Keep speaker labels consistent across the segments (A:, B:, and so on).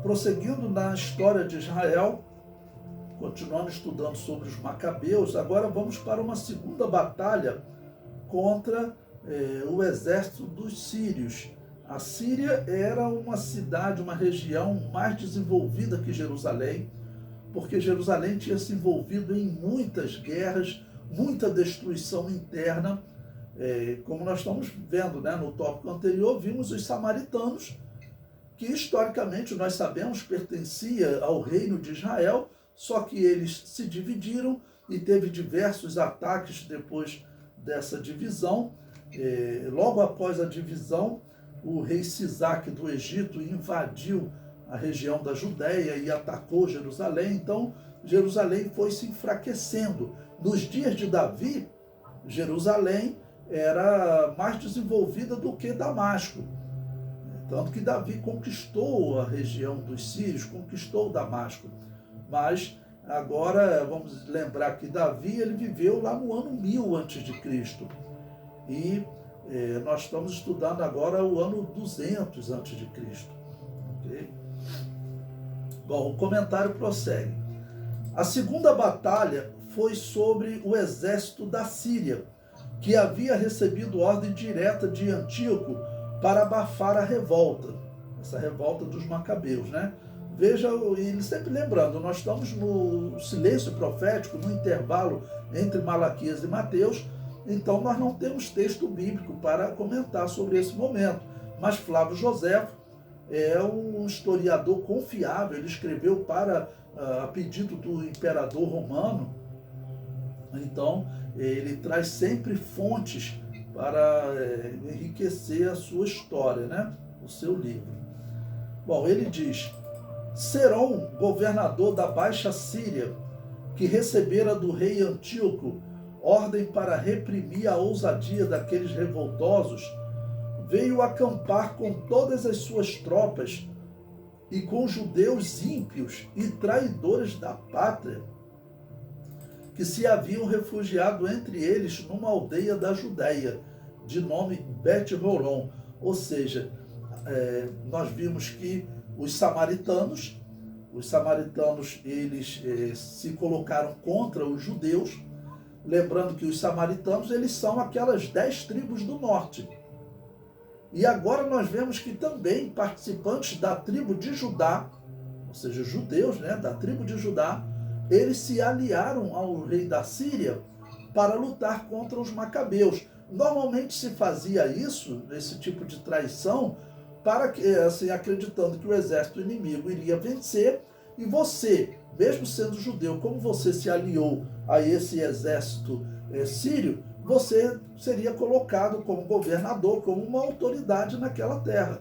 A: Prosseguindo na história de Israel, continuando estudando sobre os Macabeus, agora vamos para uma segunda batalha contra o exército dos sírios. A Síria era uma cidade, uma região mais desenvolvida que Jerusalém, porque Jerusalém tinha se envolvido em muitas guerras, muita destruição interna. Como nós estamos vendo, né, no tópico anterior, vimos os samaritanos, que historicamente nós sabemos pertencia ao reino de Israel, só que eles se dividiram e teve diversos ataques depois dessa divisão. Logo após a divisão, o rei Sisaque do Egito invadiu a região da Judéia e atacou Jerusalém. Então, Jerusalém foi se enfraquecendo. Nos dias de Davi, Jerusalém era mais desenvolvida do que Damasco. Tanto que Davi conquistou a região dos sírios, conquistou Damasco. Mas agora vamos lembrar que Davi ele viveu lá no ano 1000 a.C. E nós estamos estudando agora o ano 200 a.C. Okay? Bom, o comentário prossegue. A segunda batalha foi sobre o exército da Síria, que havia recebido ordem direta de Antíoco para abafar a revolta, essa revolta dos Macabeus, né? Veja, e sempre lembrando, nós estamos no silêncio profético, no intervalo entre Malaquias e Mateus, então nós não temos texto bíblico para comentar sobre esse momento. Mas Flávio Joséfo é um historiador confiável, ele escreveu a pedido do imperador romano, então ele traz sempre fontes para enriquecer a sua história, né? O seu livro. Bom, ele diz: Serom, governador da Baixa Síria, que recebera do rei Antíoco ordem para reprimir a ousadia daqueles revoltosos, veio acampar com todas as suas tropas e com judeus ímpios e traidores da pátria, que se haviam refugiado entre eles numa aldeia da Judéia, de nome Bet-Horon. Ou seja, nós vimos que os samaritanos eles se colocaram contra os judeus, lembrando que os samaritanos eles são aquelas 10 tribos do norte. E agora nós vemos que também participantes da tribo de Judá, ou seja, judeus, né, da tribo de Judá, eles se aliaram ao rei da Síria para lutar contra os Macabeus. Normalmente se fazia isso, esse tipo de traição, para que, assim, acreditando que o exército inimigo iria vencer, e você, mesmo sendo judeu, como você se aliou a esse exército sírio, você seria colocado como governador, como uma autoridade naquela terra.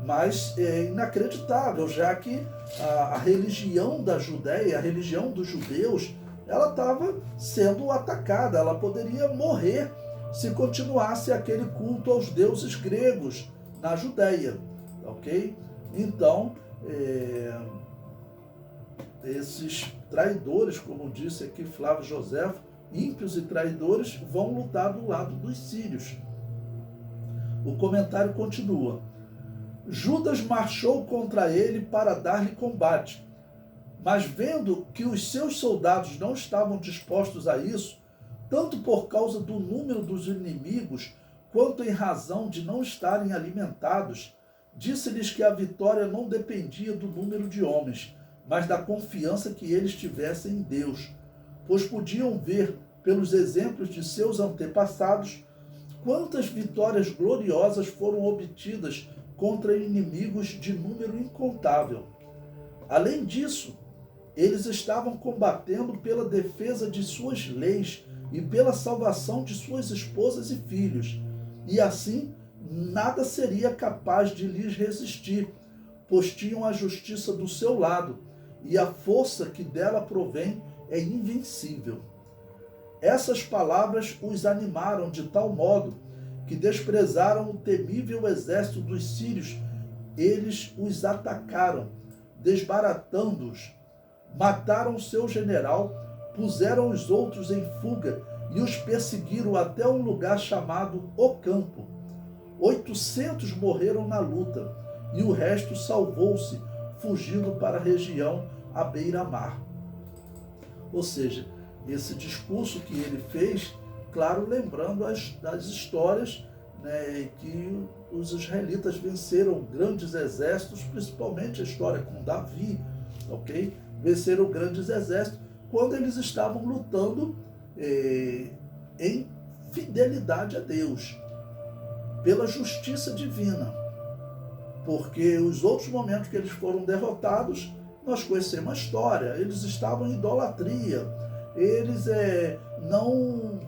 A: Mas é inacreditável, já que a religião da Judéia, a religião dos judeus, ela estava sendo atacada, ela poderia morrer se continuasse aquele culto aos deuses gregos na Judéia, ok? Então, esses traidores, como disse aqui Flávio Joséfo, ímpios e traidores, vão lutar do lado dos sírios. O comentário continua. Judas marchou contra ele para dar-lhe combate, mas vendo que os seus soldados não estavam dispostos a isso, tanto por causa do número dos inimigos, quanto em razão de não estarem alimentados, disse-lhes que a vitória não dependia do número de homens, mas da confiança que eles tivessem em Deus, pois podiam ver, pelos exemplos de seus antepassados, quantas vitórias gloriosas foram obtidas contra inimigos de número incontável. Além disso, eles estavam combatendo pela defesa de suas leis e pela salvação de suas esposas e filhos, e assim nada seria capaz de lhes resistir, pois tinham a justiça do seu lado, e a força que dela provém é invencível. Essas palavras os animaram de tal modo que desprezaram o temível exército dos sírios. Eles os atacaram, desbaratando-os, mataram seu general, puseram os outros em fuga e os perseguiram até um lugar chamado O Campo. 800 morreram na luta, e o resto salvou-se, fugindo para a região à beira-mar. Ou seja, esse discurso que ele fez, claro, lembrando as histórias, né, que os israelitas venceram grandes exércitos, principalmente a história com Davi, ok? Venceram grandes exércitos quando eles estavam lutando em fidelidade a Deus, pela justiça divina. Porque os outros momentos que eles foram derrotados, nós conhecemos a história. Eles estavam em idolatria, eles não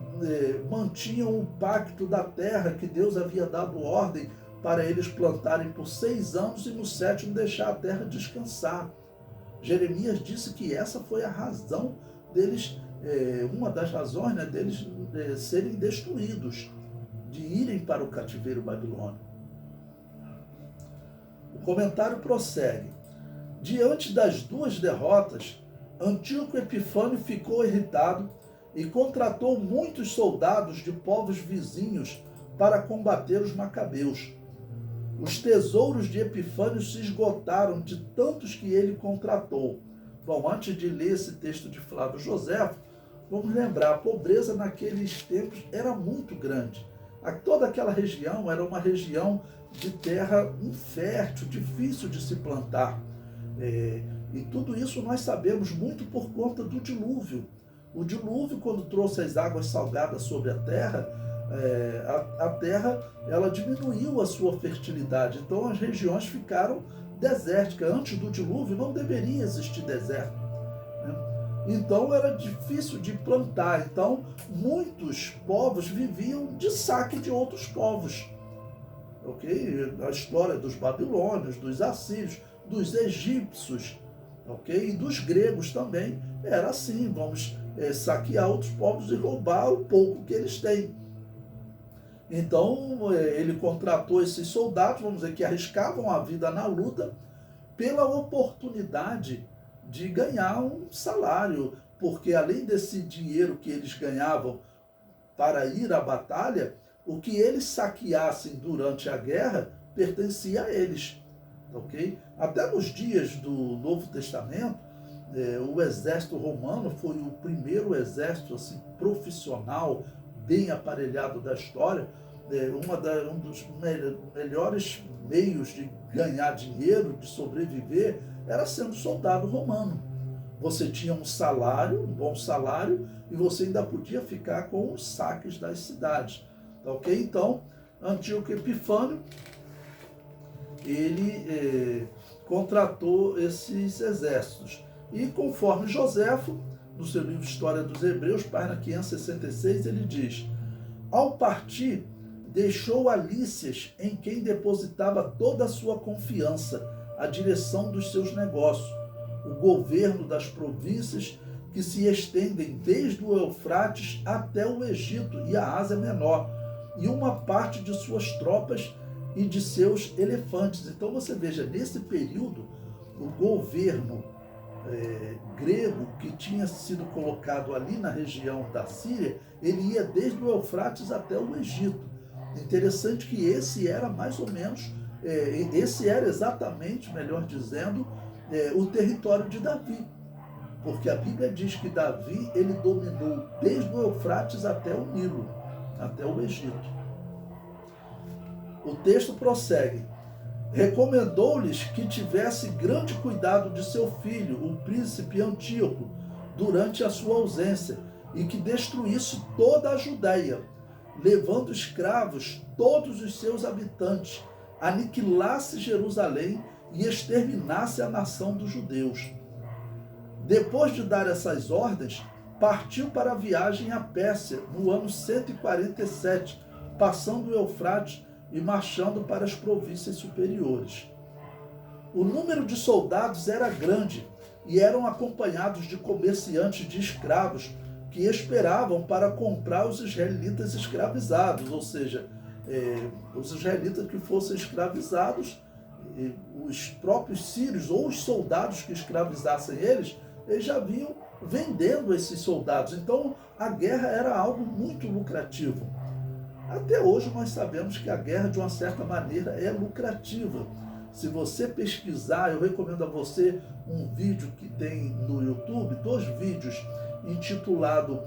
A: mantinham o pacto da terra que Deus havia dado ordem para eles plantarem por 6 anos e no 7º deixar a terra descansar. Jeremias disse que essa foi a razão deles, uma das razões, né, deles serem destruídos, de irem para o cativeiro babilônico. O comentário prossegue. Diante das 2 derrotas, Antíoco Epifânio ficou irritado e contratou muitos soldados de povos vizinhos para combater os macabeus. Os tesouros de Epifânio se esgotaram de tantos que ele contratou. Bom, antes de ler esse texto de Flávio Joséfo, vamos lembrar, a pobreza naqueles tempos era muito grande. Toda aquela região era uma região de terra infértil, difícil de se plantar. E tudo isso nós sabemos muito por conta do dilúvio. O dilúvio, quando trouxe as águas salgadas sobre a terra ela diminuiu a sua fertilidade. Então as regiões ficaram desérticas. Antes do dilúvio não deveria existir deserto, né? Então era difícil de plantar. Então muitos povos viviam de saque de outros povos. Ok? A história dos babilônios, dos assírios, dos egípcios, ok? E dos gregos também era assim. Vamos saquear outros povos e roubar o pouco que eles têm. Então ele contratou esses soldados, vamos dizer, que arriscavam a vida na luta pela oportunidade de ganhar um salário, porque além desse dinheiro que eles ganhavam para ir à batalha, o que eles saqueassem durante a guerra pertencia a eles, ok? Até nos dias do Novo Testamento, o exército romano foi o primeiro exército assim, profissional, bem aparelhado da história. Um dos melhores meios de ganhar dinheiro, de sobreviver, era sendo soldado romano. Você tinha um salário, um bom salário, e você ainda podia ficar com os saques das cidades. Ok? Então, Antíoco Epifânio, ele contratou esses exércitos. E conforme Joséfo, no seu livro História dos Hebreus, página 566, ele diz: ao partir, deixou Alícias, em quem depositava toda a sua confiança, a direção dos seus negócios, o governo das províncias que se estendem desde o Eufrates até o Egito e a Ásia Menor, e uma parte de suas tropas e de seus elefantes. Então você veja, nesse período, o governo grego que tinha sido colocado ali na região da Síria, ele ia desde o Eufrates até o Egito. Interessante que esse era mais ou menos, esse era exatamente, melhor dizendo, o território de Davi. Porque a Bíblia diz que Davi, ele dominou desde o Eufrates até o Nilo, até o Egito. O texto prossegue. Recomendou-lhes que tivesse grande cuidado de seu filho, o príncipe Antíoco, durante a sua ausência, e que destruísse toda a Judéia, levando escravos todos os seus habitantes, aniquilasse Jerusalém e exterminasse a nação dos judeus. Depois de dar essas ordens, partiu para a viagem à Pérsia, no ano 147, passando o Eufrates e marchando para as províncias superiores. O número de soldados era grande e eram acompanhados de comerciantes de escravos que esperavam para comprar os israelitas escravizados, ou seja, os israelitas que fossem escravizados, os próprios sírios ou os soldados que escravizassem eles já vinham vendendo esses soldados. Então a guerra era algo muito lucrativo. Até hoje nós sabemos que a guerra, de uma certa maneira, é lucrativa, Se você pesquisar, eu recomendo a você um vídeo que tem no YouTube, 2 vídeos intitulado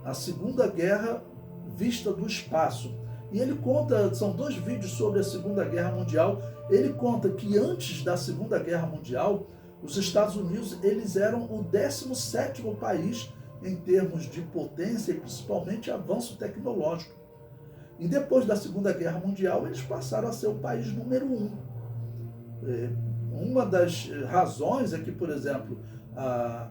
A: a Segunda Guerra Vista do Espaço. E ele conta, são 2 vídeos sobre a Segunda Guerra Mundial. Ele conta que antes da Segunda Guerra Mundial, os Estados Unidos eles eram o 17º país em termos de potência e principalmente avanço tecnológico. E depois da Segunda Guerra Mundial, eles passaram a ser o país número 1. Uma das razões é que, por exemplo, a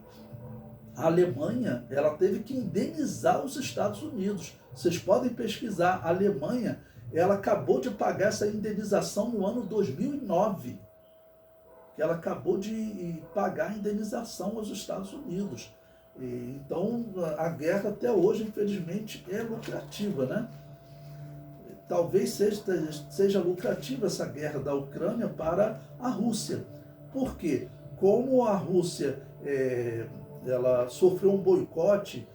A: Alemanha ela teve que indenizar os Estados Unidos. Vocês podem pesquisar, a Alemanha ela acabou de pagar essa indenização no ano 2009. Que ela acabou de pagar a indenização aos Estados Unidos. Então, a guerra até hoje, infelizmente, é lucrativa, né? Talvez seja lucrativa essa guerra da Ucrânia para a Rússia. Por quê? Como a Rússia ela sofreu um boicote,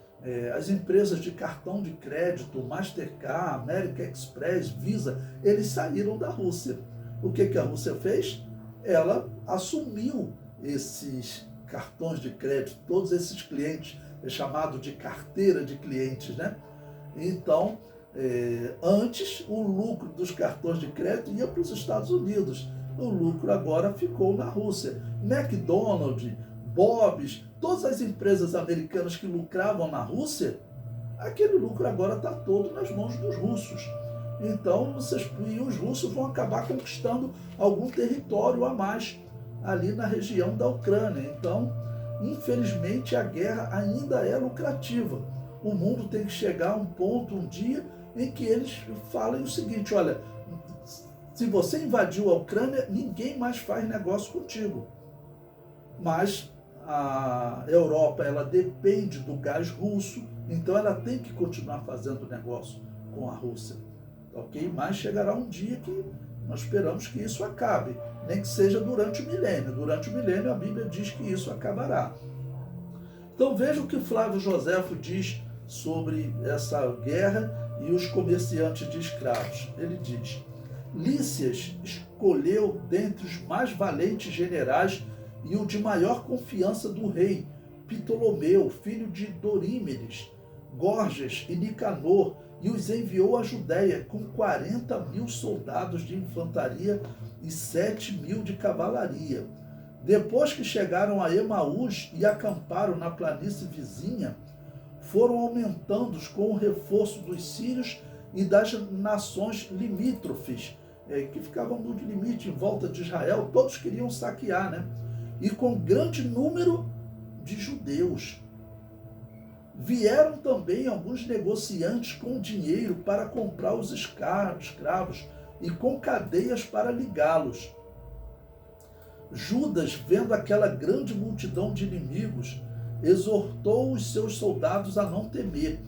A: as empresas de cartão de crédito, Mastercard, American Express, Visa, eles saíram da Rússia. O que a Rússia fez? Ela assumiu esses cartões de crédito, todos esses clientes, é chamado de carteira de clientes, né? Então, antes o lucro dos cartões de crédito ia para os Estados Unidos, o lucro agora ficou na Rússia. McDonald's, Bob's, todas as empresas americanas que lucravam na Rússia, aquele lucro agora está todo nas mãos dos russos. Então, os russos vão acabar conquistando algum território a mais ali na região da Ucrânia. Então, infelizmente, a guerra ainda é lucrativa. O mundo tem que chegar a um ponto, um dia, em que eles falem o seguinte: olha, se você invadiu a Ucrânia, ninguém mais faz negócio contigo. Mas a Europa, ela depende do gás russo, então ela tem que continuar fazendo negócio com a Rússia. Ok? Mas chegará um dia que nós esperamos que isso acabe, nem que seja durante o milênio. Durante o milênio, a Bíblia diz que isso acabará. Então veja o que Flávio Joséfo diz sobre essa guerra e os comerciantes de escravos. Ele diz: Lícias escolheu dentre os mais valentes generais e o de maior confiança do rei, Ptolomeu, filho de Dorímedes, Gorgias e Nicanor, e os enviou à Judéia com 40.000 soldados de infantaria e 7.000 de cavalaria. Depois que chegaram a Emaús e acamparam na planície vizinha, foram aumentando com o reforço dos sírios e das nações limítrofes, que ficavam no limite em volta de Israel. Todos queriam saquear, né? E com grande número de judeus. Vieram também alguns negociantes com dinheiro para comprar os escravos e com cadeias para ligá-los. Judas, vendo aquela grande multidão de inimigos, exortou os seus soldados a não temer,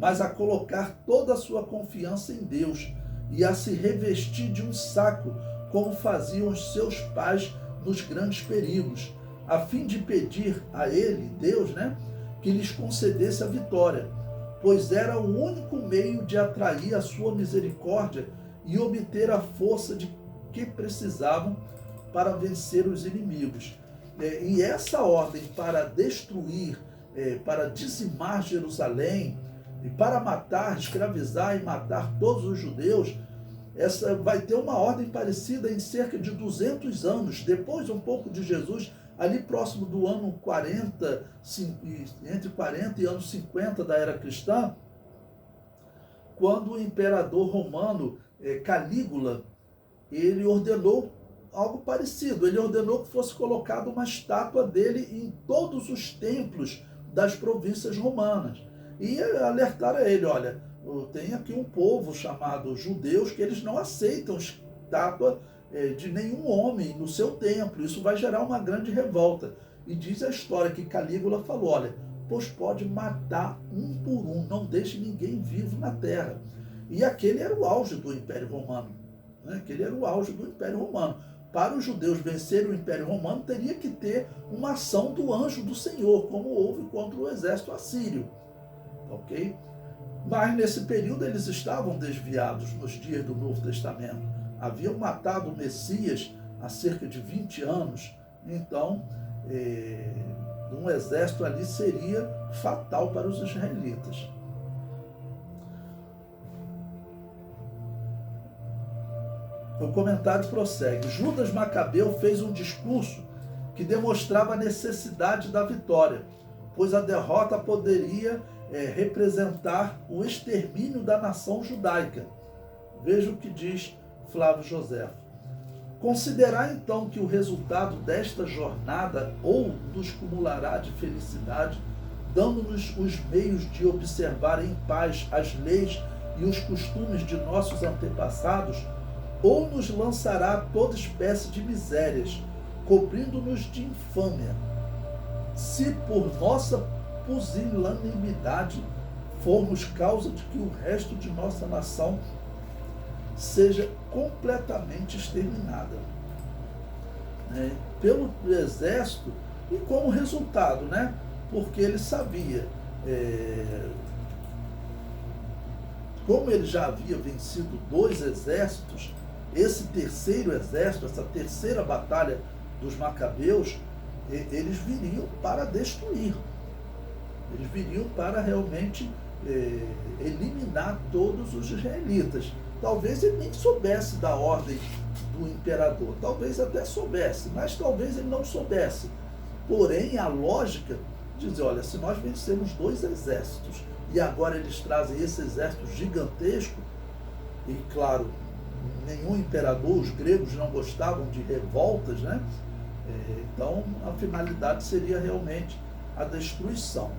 A: mas a colocar toda a sua confiança em Deus e a se revestir de um saco, como faziam os seus pais nos grandes perigos, a fim de pedir a ele, Deus, né, que lhes concedesse a vitória, pois era o único meio de atrair a sua misericórdia e obter a força de que precisavam para vencer os inimigos. E essa ordem para destruir, para dizimar Jerusalém, e para matar, escravizar e matar todos os judeus, essa vai ter uma ordem parecida em cerca de 200 anos, depois um pouco de Jesus, ali próximo do ano 40, entre 40 e anos 50 da era cristã, quando o imperador romano Calígula, ele ordenou algo parecido. Ele ordenou que fosse colocada uma estátua dele em todos os templos das províncias romanas. E alertaram a ele: olha, tem aqui um povo chamado judeus que eles não aceitam estátua de nenhum homem no seu templo. Isso vai gerar uma grande revolta. E diz a história que Calígula falou: olha, pois pode matar um por um, não deixe ninguém vivo na terra. E aquele era o auge do Império Romano. Né? Aquele era o auge do Império Romano. Para os judeus vencerem o Império Romano, teria que ter uma ação do anjo do Senhor, como houve contra o exército assírio. Ok? Mas nesse período eles estavam desviados nos dias do Novo Testamento. haviam matado o Messias há cerca de 20 anos, então um exército ali seria fatal para os israelitas. O comentário prossegue. Judas Macabeu fez um discurso que demonstrava a necessidade da vitória, pois a derrota poderia representar o extermínio da nação judaica. Veja o que diz Flávio Joséfo. Considerar então que o resultado desta jornada ou nos cumulará de felicidade, dando-nos os meios de observar em paz as leis e os costumes de nossos antepassados, ou nos lançará toda espécie de misérias, cobrindo-nos de infâmia, se por nossa pusilanimidade formos causa de que o resto de nossa nação seja completamente exterminada. Pelo exército e como resultado, porque ele sabia, como ele já havia vencido 2 exércitos, esse terceiro exército, essa terceira batalha dos Macabeus, eles viriam para destruir. Eles viriam para realmente eliminar todos os israelitas. Talvez ele nem soubesse da ordem do imperador, talvez até soubesse, mas talvez ele não soubesse. Porém, a lógica diz, olha, se nós vencemos 2 exércitos e agora eles trazem esse exército gigantesco, e claro, nenhum imperador, os gregos não gostavam de revoltas, então a finalidade seria realmente a destruição.